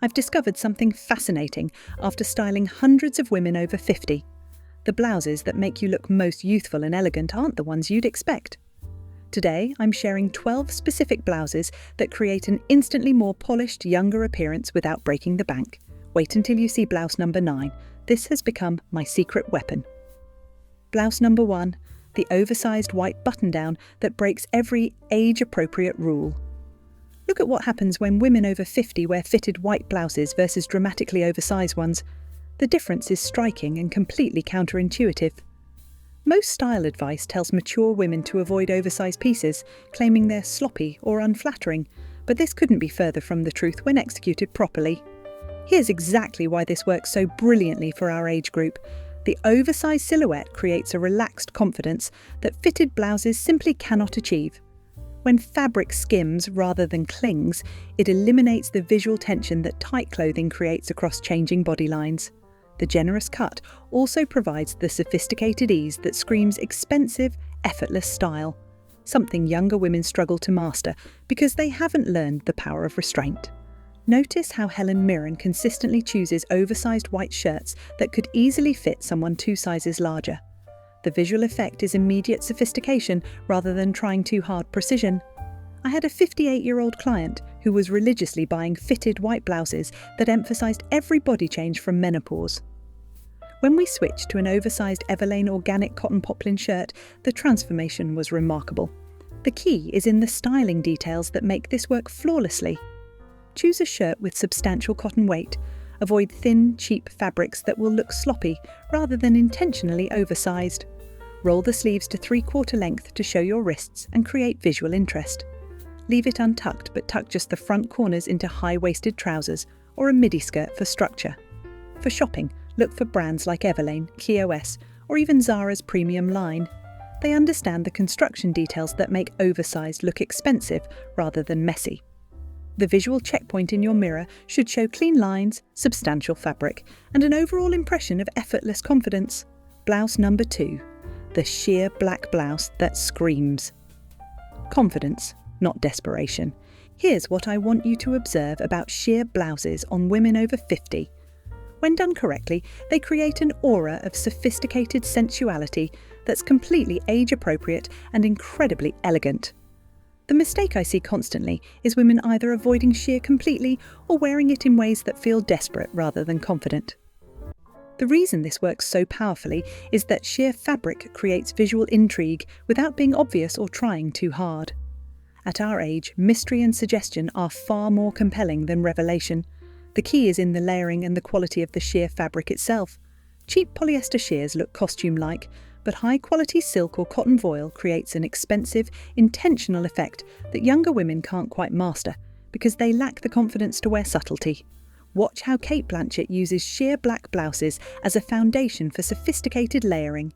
I've discovered something fascinating after styling hundreds of women over 50. The blouses that make you look most youthful and elegant aren't the ones you'd expect. Today, I'm sharing 12 specific blouses that create an instantly more polished, younger appearance without breaking the bank. Wait until you see blouse number 9. This has become my secret weapon. Blouse number 1, the oversized white button-down that breaks every age-appropriate rule. Look at what happens when women over 50 wear fitted white blouses versus dramatically oversized ones. The difference is striking and completely counterintuitive. Most style advice tells mature women to avoid oversized pieces, claiming they're sloppy or unflattering, but this couldn't be further from the truth when executed properly. Here's exactly why this works so brilliantly for our age group. The oversized silhouette creates a relaxed confidence that fitted blouses simply cannot achieve. When fabric skims rather than clings, it eliminates the visual tension that tight clothing creates across changing body lines. The generous cut also provides the sophisticated ease that screams expensive, effortless style, something younger women struggle to master because they haven't learned the power of restraint. Notice how Helen Mirren consistently chooses oversized white shirts that could easily fit someone 2 sizes larger. The visual effect is immediate sophistication rather than trying too hard precision. I had a 58-year-old client who was religiously buying fitted white blouses that emphasized every body change from menopause. When we switched to an oversized Everlane organic cotton poplin shirt, the transformation was remarkable. The key is in the styling details that make this work flawlessly. Choose a shirt with substantial cotton weight. Avoid thin, cheap fabrics that will look sloppy rather than intentionally oversized. Roll the sleeves to 3/4 length to show your wrists and create visual interest. Leave it untucked but tuck just the front corners into high-waisted trousers or a midi skirt for structure. For shopping, look for brands like Everlane, KOS, or even Zara's premium line. They understand the construction details that make oversized look expensive rather than messy. The visual checkpoint in your mirror should show clean lines, substantial fabric, and an overall impression of effortless confidence. Blouse number 2, the sheer black blouse that screams. Confidence, not desperation. Here's what I want you to observe about sheer blouses on women over 50. When done correctly, they create an aura of sophisticated sensuality that's completely age-appropriate and incredibly elegant. The mistake I see constantly is women either avoiding sheer completely or wearing it in ways that feel desperate rather than confident. The reason this works so powerfully is that sheer fabric creates visual intrigue without being obvious or trying too hard. At our age, mystery and suggestion are far more compelling than revelation. The key is in the layering and the quality of the sheer fabric itself. Cheap polyester sheers look costume-like, but high-quality silk or cotton voile creates an expensive, intentional effect that younger women can't quite master because they lack the confidence to wear subtlety. Watch how Kate Blanchett uses sheer black blouses as a foundation for sophisticated layering.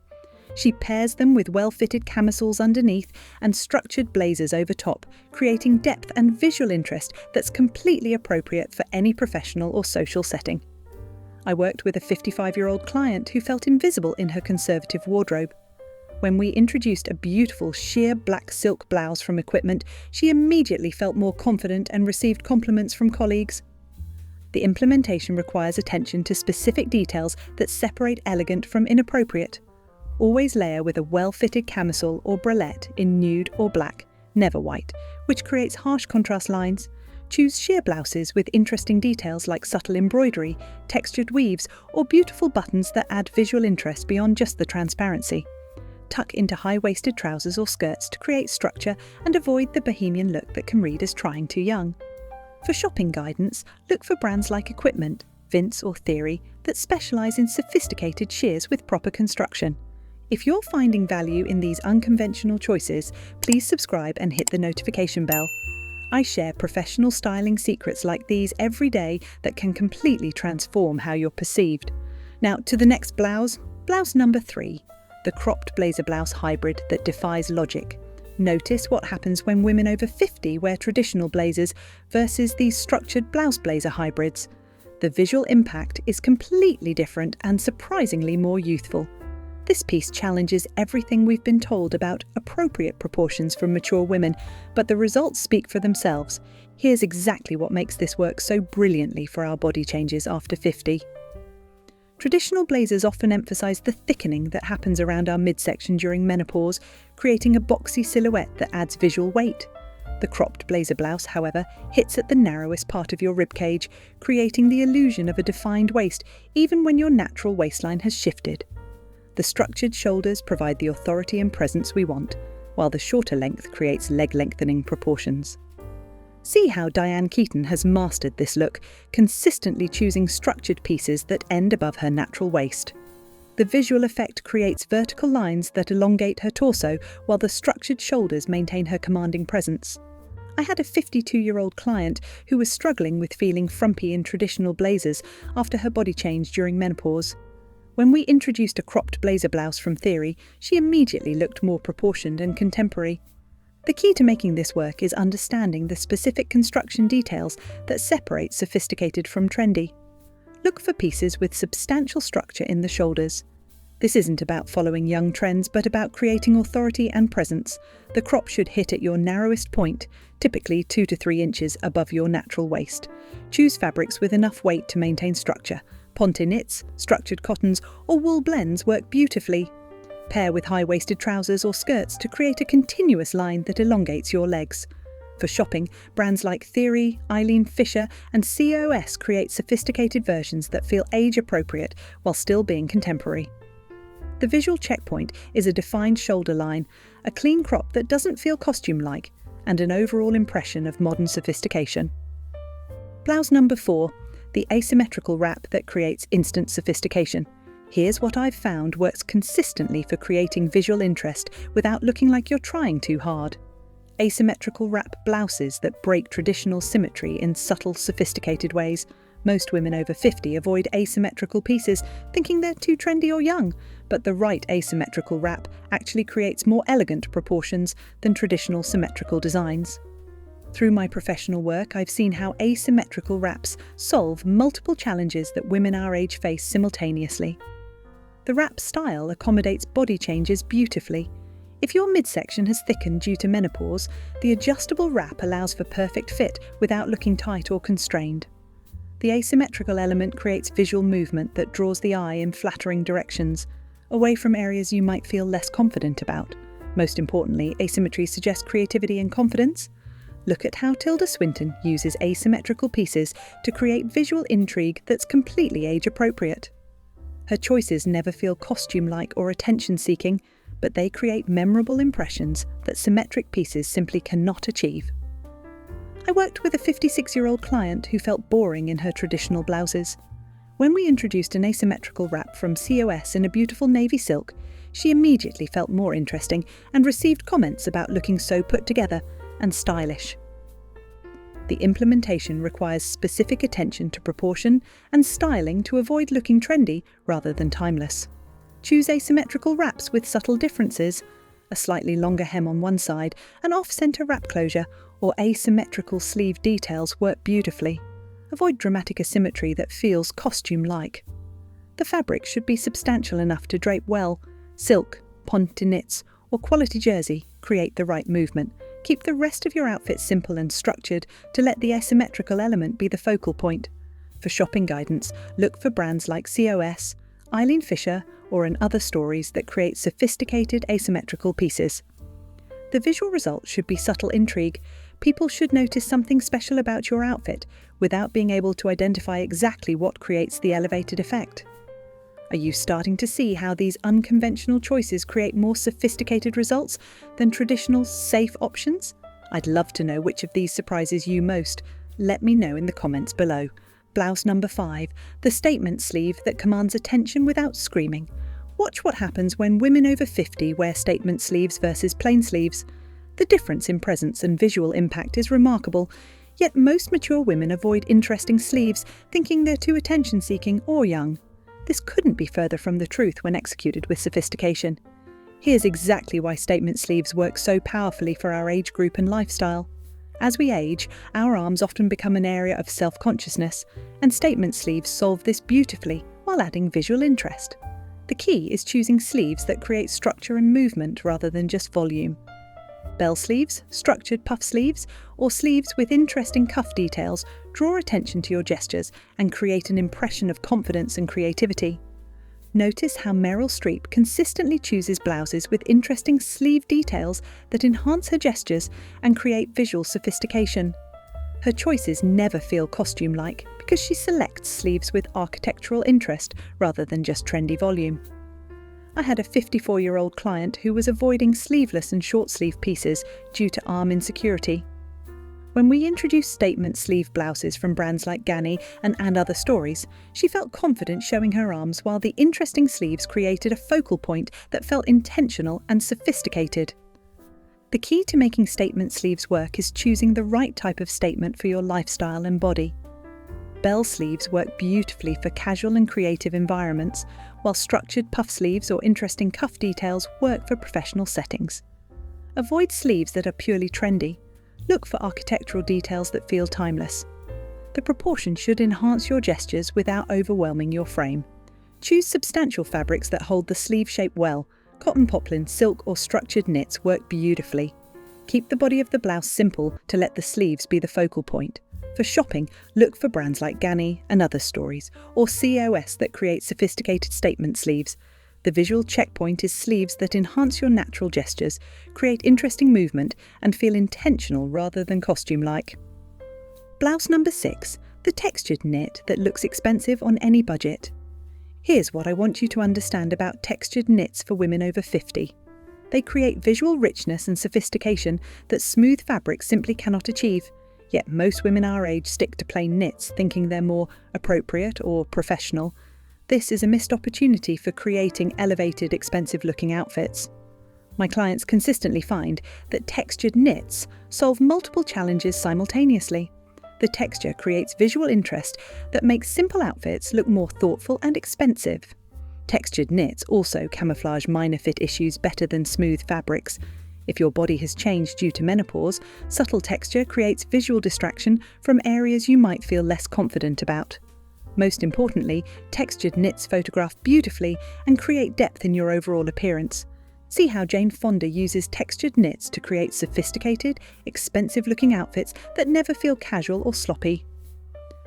She pairs them with well-fitted camisoles underneath and structured blazers over top, creating depth and visual interest that's completely appropriate for any professional or social setting. I worked with a 55-year-old client who felt invisible in her conservative wardrobe. When we introduced a beautiful sheer black silk blouse from Equipment, she immediately felt more confident and received compliments from colleagues. The implementation requires attention to specific details that separate elegant from inappropriate. Always layer with a well-fitted camisole or bralette in nude or black, never white, which creates harsh contrast lines. Choose sheer blouses with interesting details like subtle embroidery, textured weaves, or beautiful buttons that add visual interest beyond just the transparency. Tuck into high-waisted trousers or skirts to create structure and avoid the bohemian look that can read as trying too young. For shopping guidance, look for brands like Equipment, Vince or Theory that specialise in sophisticated sheers with proper construction. If you're finding value in these unconventional choices, please subscribe and hit the notification bell. I share professional styling secrets like these every day that can completely transform how you're perceived. Now to the next blouse, blouse number 3, the cropped Blazer-Blouse hybrid that defies logic. Notice what happens when women over 50 wear traditional blazers versus these structured blouse blazer hybrids. The visual impact is completely different and surprisingly more youthful. This piece challenges everything we've been told about appropriate proportions for mature women, but the results speak for themselves. Here's exactly what makes this work so brilliantly for our body changes after 50. Traditional blazers often emphasize the thickening that happens around our midsection during menopause, creating a boxy silhouette that adds visual weight. The cropped blazer-blouse, however, hits at the narrowest part of your ribcage, creating the illusion of a defined waist even when your natural waistline has shifted. The structured shoulders provide the authority and presence we want, while the shorter length creates leg-lengthening proportions. See how Diane Keaton has mastered this look, consistently choosing structured pieces that end above her natural waist. The visual effect creates vertical lines that elongate her torso, while the structured shoulders maintain her commanding presence. I had a 52-year-old client who was struggling with feeling frumpy in traditional blazers after her body change during menopause. When we introduced a cropped blazer blouse from Theory, she immediately looked more proportioned and contemporary. The key to making this work is understanding the specific construction details that separate sophisticated from trendy. Look for pieces with substantial structure in the shoulders. This isn't about following young trends, but about creating authority and presence. The crop should hit at your narrowest point, typically 2 to 3 inches above your natural waist. Choose fabrics with enough weight to maintain structure. Ponte knits, structured cottons, or wool blends work beautifully. Pair with high-waisted trousers or skirts to create a continuous line that elongates your legs. For shopping, brands like Theory, Eileen Fisher, and COS create sophisticated versions that feel age-appropriate while still being contemporary. The visual checkpoint is a defined shoulder line, a clean crop that doesn't feel costume-like, and an overall impression of modern sophistication. Blouse number 4, the asymmetrical wrap that creates instant sophistication. Here's what I've found works consistently for creating visual interest without looking like you're trying too hard. Asymmetrical wrap blouses that break traditional symmetry in subtle, sophisticated ways. Most women over 50 avoid asymmetrical pieces, thinking they're too trendy or young, but the right asymmetrical wrap actually creates more elegant proportions than traditional symmetrical designs. Through my professional work, I've seen how asymmetrical wraps solve multiple challenges that women our age face simultaneously. The wrap style accommodates body changes beautifully. If your midsection has thickened due to menopause, the adjustable wrap allows for perfect fit without looking tight or constrained. The asymmetrical element creates visual movement that draws the eye in flattering directions, away from areas you might feel less confident about. Most importantly, asymmetry suggests creativity and confidence. Look at how Tilda Swinton uses asymmetrical pieces to create visual intrigue that's completely age-appropriate. Her choices never feel costume-like or attention-seeking, but they create memorable impressions that symmetric pieces simply cannot achieve. I worked with a 56-year-old client who felt boring in her traditional blouses. When we introduced an asymmetrical wrap from COS in a beautiful navy silk, she immediately felt more interesting and received comments about looking so put together and stylish. The implementation requires specific attention to proportion and styling to avoid looking trendy rather than timeless. Choose asymmetrical wraps with subtle differences, a slightly longer hem on one side, an off-center wrap closure, or asymmetrical sleeve details work beautifully. Avoid dramatic asymmetry that feels costume-like. The fabric should be substantial enough to drape well. Silk, ponte knits, or quality jersey create the right movement. Keep the rest of your outfit simple and structured to let the asymmetrical element be the focal point. For shopping guidance, look for brands like COS, Eileen Fisher, or in other stories that create sophisticated asymmetrical pieces. The visual result should be subtle intrigue. People should notice something special about your outfit without being able to identify exactly what creates the elevated effect. Are you starting to see how these unconventional choices create more sophisticated results than traditional, safe options? I'd love to know which of these surprises you most. Let me know in the comments below. Blouse number 5, the statement sleeve that commands attention without screaming. Watch what happens when women over 50 wear statement sleeves versus plain sleeves. The difference in presence and visual impact is remarkable, yet most mature women avoid interesting sleeves, thinking they're too attention-seeking or young. This couldn't be further from the truth when executed with sophistication. Here's exactly why statement sleeves work so powerfully for our age group and lifestyle. As we age, our arms often become an area of self-consciousness, and statement sleeves solve this beautifully while adding visual interest. The key is choosing sleeves that create structure and movement rather than just volume. Bell sleeves, structured puff sleeves, or sleeves with interesting cuff details draw attention to your gestures and create an impression of confidence and creativity. Notice how Meryl Streep consistently chooses blouses with interesting sleeve details that enhance her gestures and create visual sophistication. Her choices never feel costume-like because she selects sleeves with architectural interest rather than just trendy volume. I had a 54-year-old client who was avoiding sleeveless and short-sleeve pieces due to arm insecurity. When we introduced statement sleeve blouses from brands like Ganni and Other Stories, she felt confident showing her arms while the interesting sleeves created a focal point that felt intentional and sophisticated. The key to making statement sleeves work is choosing the right type of statement for your lifestyle and body. Bell sleeves work beautifully for casual and creative environments, while structured puff sleeves or interesting cuff details work for professional settings. Avoid sleeves that are purely trendy. Look for architectural details that feel timeless. The proportion should enhance your gestures without overwhelming your frame. Choose substantial fabrics that hold the sleeve shape well. Cotton poplin, silk or structured knits work beautifully. Keep the body of the blouse simple to let the sleeves be the focal point. For shopping, look for brands like Ganni and Other Stories, or COS that create sophisticated statement sleeves. The visual checkpoint is sleeves that enhance your natural gestures, create interesting movement, and feel intentional rather than costume-like. Blouse number 6, the textured knit that looks expensive on any budget. Here's what I want you to understand about textured knits for women over 50. They create visual richness and sophistication that smooth fabrics simply cannot achieve. Yet most women our age stick to plain knits, thinking they're more appropriate or professional. This is a missed opportunity for creating elevated, expensive-looking outfits. My clients consistently find that textured knits solve multiple challenges simultaneously. The texture creates visual interest that makes simple outfits look more thoughtful and expensive. Textured knits also camouflage minor fit issues better than smooth fabrics. If your body has changed due to menopause, subtle texture creates visual distraction from areas you might feel less confident about. Most importantly, textured knits photograph beautifully and create depth in your overall appearance. See how Jane Fonda uses textured knits to create sophisticated, expensive-looking outfits that never feel casual or sloppy.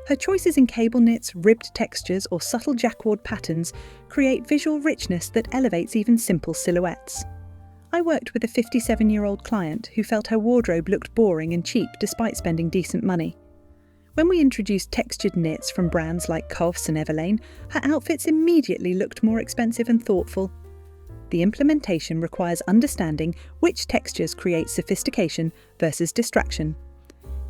Her choices in cable knits, ribbed textures, or subtle jacquard patterns create visual richness that elevates even simple silhouettes. I worked with a 57-year-old client who felt her wardrobe looked boring and cheap despite spending decent money. When we introduced textured knits from brands like COS and Everlane, her outfits immediately looked more expensive and thoughtful. The implementation requires understanding which textures create sophistication versus distraction.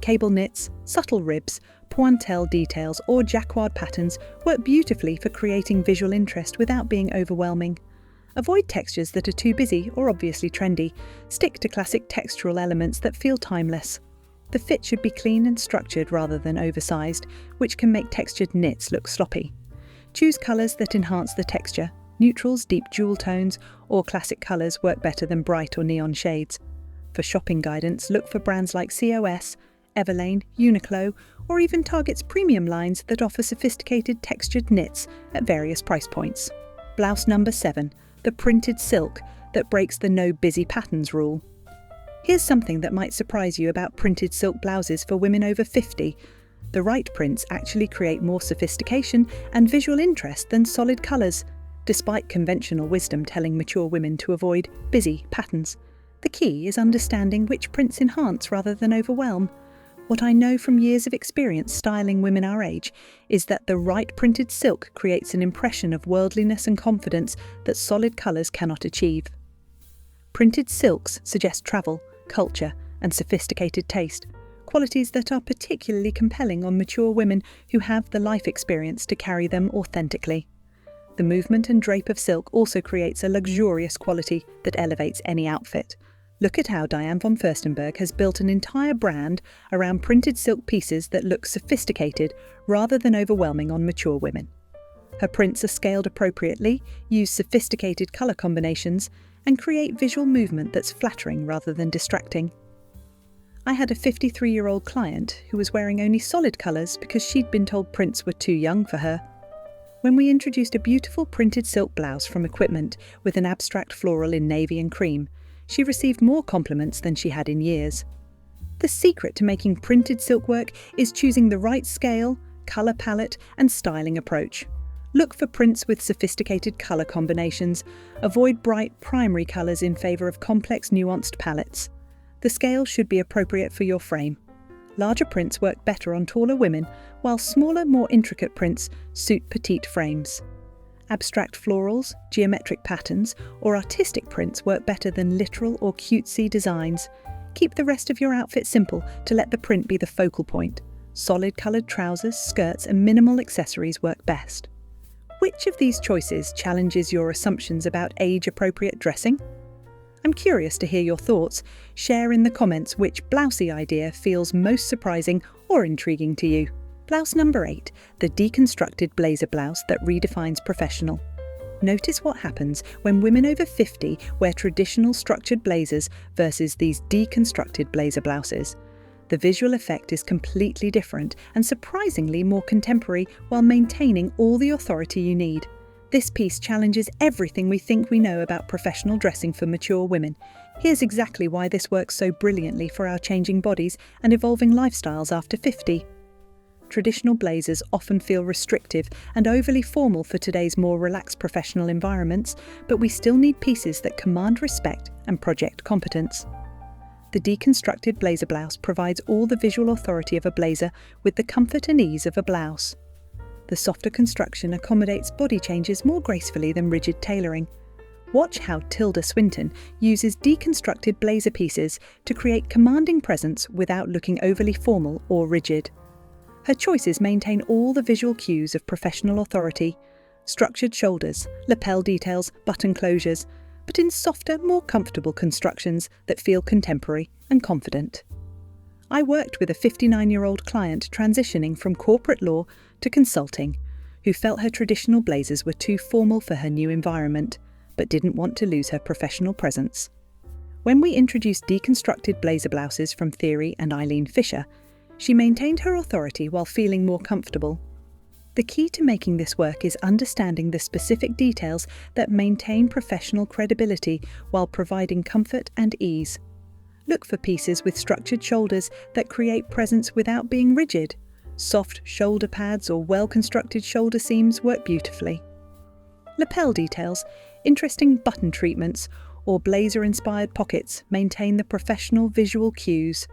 Cable knits, subtle ribs, pointelle details, or jacquard patterns work beautifully for creating visual interest without being overwhelming. Avoid textures that are too busy or obviously trendy. Stick to classic textural elements that feel timeless. The fit should be clean and structured rather than oversized, which can make textured knits look sloppy. Choose colours that enhance the texture. Neutrals, deep jewel tones, or classic colours work better than bright or neon shades. For shopping guidance, look for brands like COS, Everlane, Uniqlo, or even Target's premium lines that offer sophisticated textured knits at various price points. Blouse number 7. The printed silk that breaks the no busy patterns rule. Here's something that might surprise you about printed silk blouses for women over 50. The right prints actually create more sophistication and visual interest than solid colours, despite conventional wisdom telling mature women to avoid busy patterns. The key is understanding which prints enhance rather than overwhelm. What I know from years of experience styling women our age is that the right printed silk creates an impression of worldliness and confidence that solid colours cannot achieve. Printed silks suggest travel, culture, and sophisticated taste, qualities that are particularly compelling on mature women who have the life experience to carry them authentically. The movement and drape of silk also creates a luxurious quality that elevates any outfit. Look at how Diane von Furstenberg has built an entire brand around printed silk pieces that look sophisticated rather than overwhelming on mature women. Her prints are scaled appropriately, use sophisticated colour combinations, and create visual movement that's flattering rather than distracting. I had a 53-year-old client who was wearing only solid colours because she'd been told prints were too young for her. When we introduced a beautiful printed silk blouse from Equipment with an abstract floral in navy and cream, She received more compliments than she had in years. The secret to making printed silk work is choosing the right scale, colour palette and styling approach. Look for prints with sophisticated colour combinations. Avoid bright primary colours in favour of complex nuanced palettes. The scale should be appropriate for your frame. Larger prints work better on taller women, while smaller, more intricate prints suit petite frames. Abstract florals, geometric patterns, or artistic prints work better than literal or cutesy designs. Keep the rest of your outfit simple to let the print be the focal point. Solid coloured trousers, skirts, and minimal accessories work best. Which of these choices challenges your assumptions about age-appropriate dressing? I'm curious to hear your thoughts. Share in the comments which blousey idea feels most surprising or intriguing to you. Blouse number 8, the deconstructed blazer blouse that redefines professional. Notice what happens when women over 50 wear traditional structured blazers versus these deconstructed blazer blouses. The visual effect is completely different and surprisingly more contemporary while maintaining all the authority you need. This piece challenges everything we think we know about professional dressing for mature women. Here's exactly why this works so brilliantly for our changing bodies and evolving lifestyles after 50. Traditional blazers often feel restrictive and overly formal for today's more relaxed professional environments, but we still need pieces that command respect and project competence. The deconstructed blazer blouse provides all the visual authority of a blazer with the comfort and ease of a blouse. The softer construction accommodates body changes more gracefully than rigid tailoring. Watch how Tilda Swinton uses deconstructed blazer pieces to create commanding presence without looking overly formal or rigid. Her choices maintain all the visual cues of professional authority: structured shoulders, lapel details, button closures, but in softer, more comfortable constructions that feel contemporary and confident. I worked with a 59-year-old client transitioning from corporate law to consulting, who felt her traditional blazers were too formal for her new environment, but didn't want to lose her professional presence. When we introduced deconstructed blazer blouses from Theory and Eileen Fisher, she maintained her authority while feeling more comfortable. The key to making this work is understanding the specific details that maintain professional credibility while providing comfort and ease. Look for pieces with structured shoulders that create presence without being rigid. Soft shoulder pads or well-constructed shoulder seams work beautifully. Lapel details, interesting button treatments, or blazer-inspired pockets maintain the professional visual cues.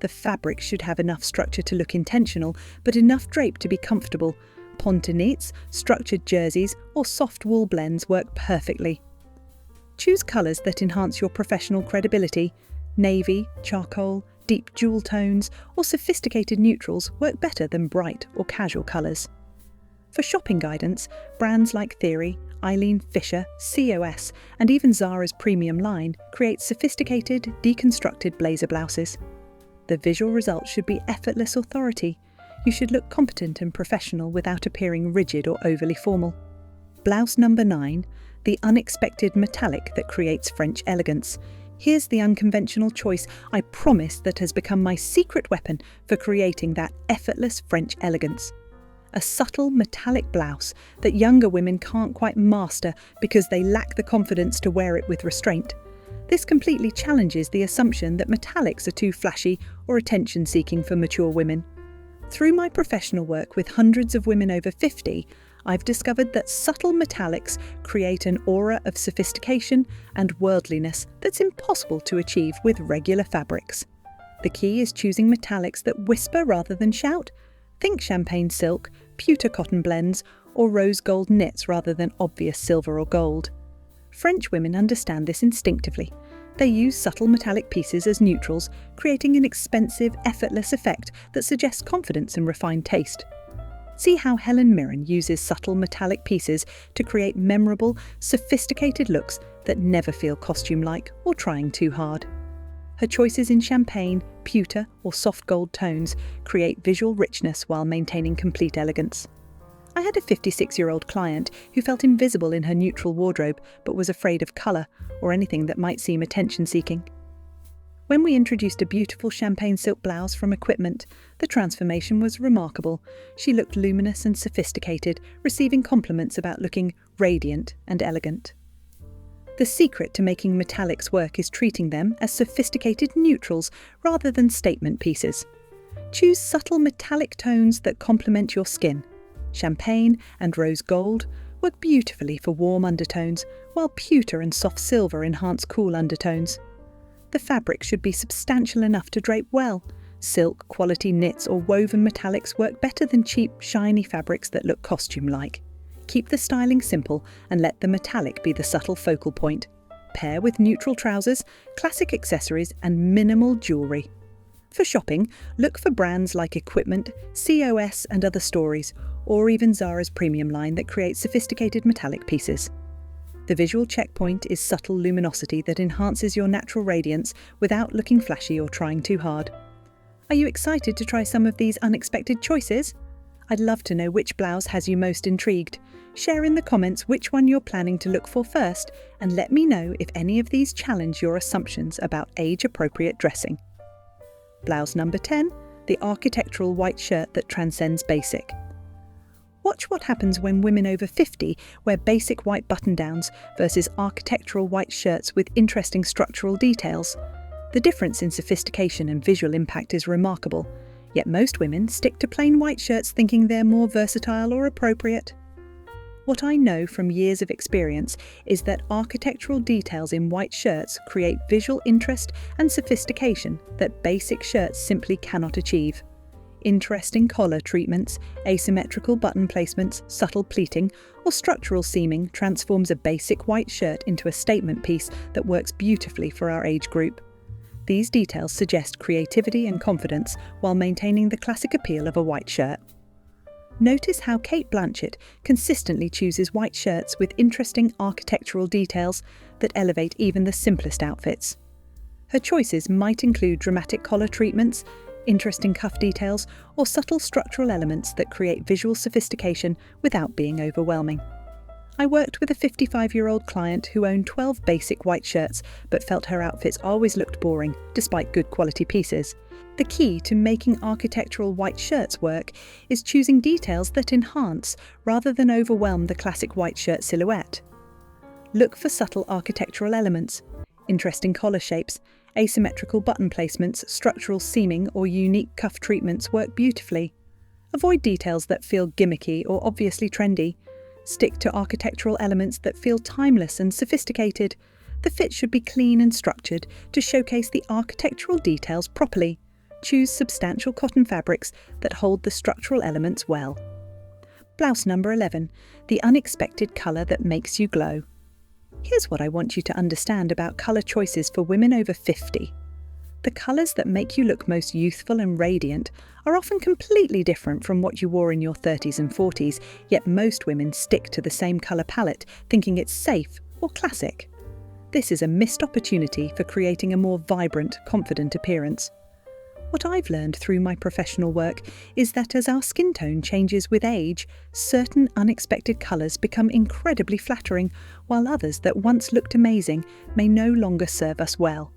The fabric should have enough structure to look intentional, but enough drape to be comfortable. Pontonettes, structured jerseys, or soft wool blends work perfectly. Choose colours that enhance your professional credibility. Navy, charcoal, deep jewel tones, or sophisticated neutrals work better than bright or casual colours. For shopping guidance, brands like Theory, Eileen Fisher, COS, and even Zara's premium line create sophisticated, deconstructed blazer blouses. The visual result should be effortless authority. You should look competent and professional without appearing rigid or overly formal. Blouse number 9, the unexpected metallic that creates French elegance. Here's the unconventional choice I promise that has become my secret weapon for creating that effortless French elegance. A subtle metallic blouse that younger women can't quite master because they lack the confidence to wear it with restraint. This completely challenges the assumption that metallics are too flashy or attention-seeking for mature women. Through my professional work with hundreds of women over 50, I've discovered that subtle metallics create an aura of sophistication and worldliness that's impossible to achieve with regular fabrics. The key is choosing metallics that whisper rather than shout. Think champagne silk, pewter cotton blends, or rose gold knits rather than obvious silver or gold. French women understand this instinctively. They use subtle metallic pieces as neutrals, creating an expensive, effortless effect that suggests confidence and refined taste. See how Helen Mirren uses subtle metallic pieces to create memorable, sophisticated looks that never feel costume-like or trying too hard. Her choices in champagne, pewter, or soft gold tones create visual richness while maintaining complete elegance. I had a 56-year-old client who felt invisible in her neutral wardrobe but was afraid of colour or anything that might seem attention-seeking. When we introduced a beautiful champagne silk blouse from Equipment, the transformation was remarkable. She looked luminous and sophisticated, receiving compliments about looking radiant and elegant. The secret to making metallics work is treating them as sophisticated neutrals rather than statement pieces. Choose subtle metallic tones that complement your skin. Champagne and rose gold work beautifully for warm undertones, while pewter and soft silver enhance cool undertones. The fabric should be substantial enough to drape well. Silk, quality knits or woven metallics work better than cheap, shiny fabrics that look costume-like. Keep the styling simple and let the metallic be the subtle focal point. Pair with neutral trousers, classic accessories and minimal jewellery. For shopping, look for brands like Equipment, COS and Other Stories, or even Zara's premium line that creates sophisticated metallic pieces. The visual checkpoint is subtle luminosity that enhances your natural radiance without looking flashy or trying too hard. Are you excited to try some of these unexpected choices? I'd love to know which blouse has you most intrigued. Share in the comments which one you're planning to look for first, and let me know if any of these challenge your assumptions about age-appropriate dressing. Blouse number 10, the architectural white shirt that transcends basic. Watch what happens when women over 50 wear basic white button-downs versus architectural white shirts with interesting structural details. The difference in sophistication and visual impact is remarkable, yet most women stick to plain white shirts thinking they're more versatile or appropriate. What I know from years of experience is that architectural details in white shirts create visual interest and sophistication that basic shirts simply cannot achieve. Interesting collar treatments, asymmetrical button placements, subtle pleating, or structural seaming transforms a basic white shirt into a statement piece that works beautifully for our age group. These details suggest creativity and confidence while maintaining the classic appeal of a white shirt. Notice how Cate Blanchett consistently chooses white shirts with interesting architectural details that elevate even the simplest outfits. Her choices might include dramatic collar treatments, interesting cuff details, or subtle structural elements that create visual sophistication without being overwhelming. I worked with a 55-year-old client who owned 12 basic white shirts but felt her outfits always looked boring, despite good quality pieces. The key to making architectural white shirts work is choosing details that enhance rather than overwhelm the classic white shirt silhouette. Look for subtle architectural elements, interesting collar shapes, asymmetrical button placements, structural seaming or unique cuff treatments work beautifully. Avoid details that feel gimmicky or obviously trendy. Stick to architectural elements that feel timeless and sophisticated. The fit should be clean and structured to showcase the architectural details properly. Choose substantial cotton fabrics that hold the structural elements well. Blouse number 11, the unexpected colour that makes you glow. Here's what I want you to understand about colour choices for women over 50. The colours that make you look most youthful and radiant are often completely different from what you wore in your 30s and 40s, yet most women stick to the same colour palette, thinking it's safe or classic. This is a missed opportunity for creating a more vibrant, confident appearance. What I've learned through my professional work is that as our skin tone changes with age, certain unexpected colours become incredibly flattering, while others that once looked amazing may no longer serve us well.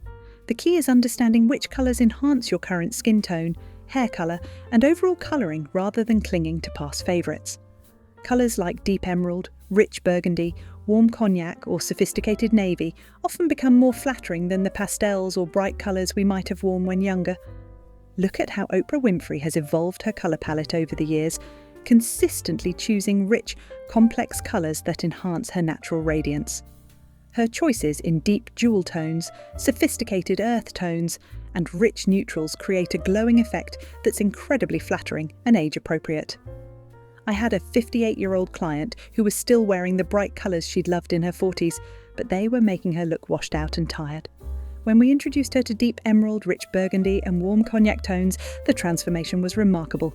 The key is understanding which colours enhance your current skin tone, hair colour, and overall colouring rather than clinging to past favourites. Colours like deep emerald, rich burgundy, warm cognac or sophisticated navy often become more flattering than the pastels or bright colours we might have worn when younger. Look at how Oprah Winfrey has evolved her colour palette over the years, consistently choosing rich, complex colours that enhance her natural radiance. Her choices in deep jewel tones, sophisticated earth tones, and rich neutrals create a glowing effect that's incredibly flattering and age-appropriate. I had a 58-year-old client who was still wearing the bright colours she'd loved in her 40s, but they were making her look washed out and tired. When we introduced her to deep emerald, rich burgundy, and warm cognac tones, the transformation was remarkable.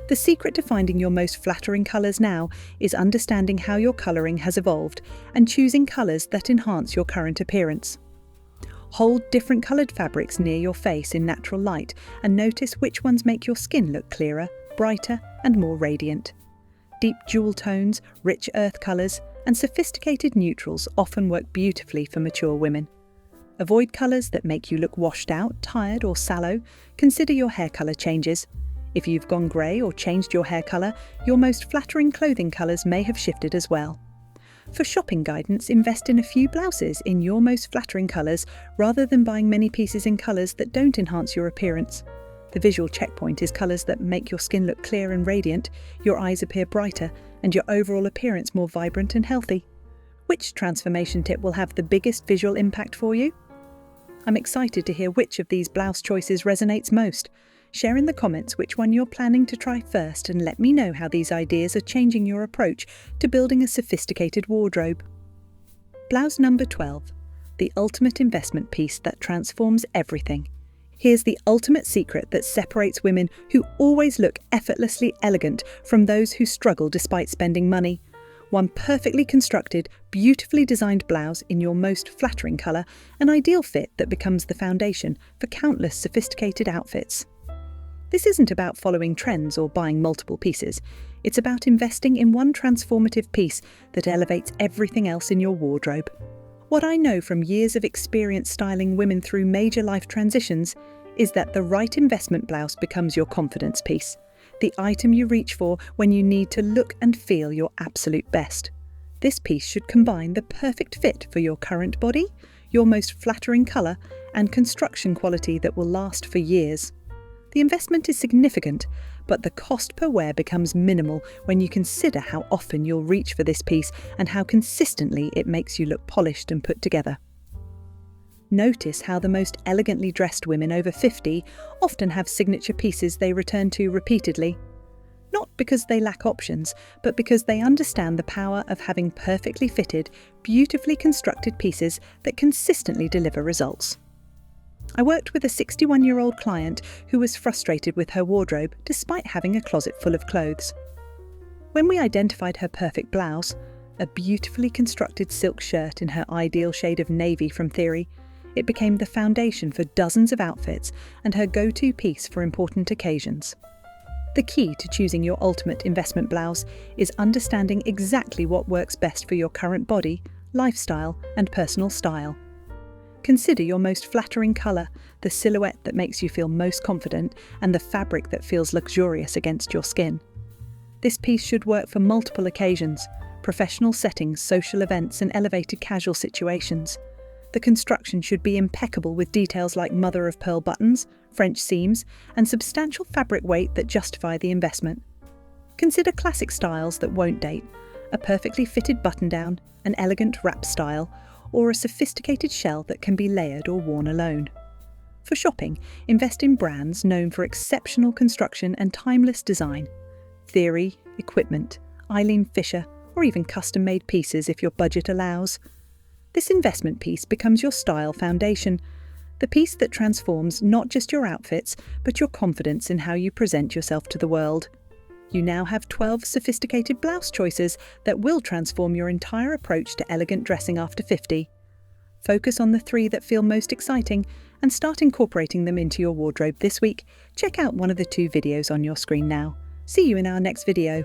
The secret to finding your most flattering colours now is understanding how your colouring has evolved and choosing colours that enhance your current appearance. Hold different coloured fabrics near your face in natural light and notice which ones make your skin look clearer, brighter, and more radiant. Deep jewel tones, rich earth colours, and sophisticated neutrals often work beautifully for mature women. Avoid colours that make you look washed out, tired, or sallow. Consider your hair colour changes. If you've gone grey or changed your hair colour, your most flattering clothing colours may have shifted as well. For shopping guidance, invest in a few blouses in your most flattering colours rather than buying many pieces in colours that don't enhance your appearance. The visual checkpoint is colours that make your skin look clear and radiant, your eyes appear brighter, and your overall appearance more vibrant and healthy. Which transformation tip will have the biggest visual impact for you? I'm excited to hear which of these blouse choices resonates most. Share in the comments which one you're planning to try first and let me know how these ideas are changing your approach to building a sophisticated wardrobe. Blouse number 12. The ultimate investment piece that transforms everything. Here's the ultimate secret that separates women who always look effortlessly elegant from those who struggle despite spending money. One perfectly constructed, beautifully designed blouse in your most flattering colour, an ideal fit that becomes the foundation for countless sophisticated outfits. This isn't about following trends or buying multiple pieces. It's about investing in one transformative piece that elevates everything else in your wardrobe. What I know from years of experience styling women through major life transitions is that the right investment blouse becomes your confidence piece, the item you reach for when you need to look and feel your absolute best. This piece should combine the perfect fit for your current body, your most flattering colour, and construction quality that will last for years. The investment is significant, but the cost per wear becomes minimal when you consider how often you'll reach for this piece and how consistently it makes you look polished and put together. Notice how the most elegantly dressed women over 50 often have signature pieces they return to repeatedly. Not because they lack options, but because they understand the power of having perfectly fitted, beautifully constructed pieces that consistently deliver results. I worked with a 61-year-old client who was frustrated with her wardrobe despite having a closet full of clothes. When we identified her perfect blouse, a beautifully constructed silk shirt in her ideal shade of navy from Theory, it became the foundation for dozens of outfits and her go-to piece for important occasions. The key to choosing your ultimate investment blouse is understanding exactly what works best for your current body, lifestyle, and personal style. Consider your most flattering colour, the silhouette that makes you feel most confident, and the fabric that feels luxurious against your skin. This piece should work for multiple occasions: professional settings, social events, and elevated casual situations. The construction should be impeccable with details like mother-of-pearl buttons, French seams, and substantial fabric weight that justify the investment. Consider classic styles that won't date: a perfectly fitted button-down, an elegant wrap style, or a sophisticated shell that can be layered or worn alone. For shopping, invest in brands known for exceptional construction and timeless design. Theory, Equipment, Eileen Fisher, or even custom-made pieces if your budget allows. This investment piece becomes your style foundation, the piece that transforms not just your outfits, but your confidence in how you present yourself to the world. You now have 12 sophisticated blouse choices that will transform your entire approach to elegant dressing after 50. Focus on the 3 that feel most exciting and start incorporating them into your wardrobe this week. Check out one of the 2 videos on your screen now. See you in our next video.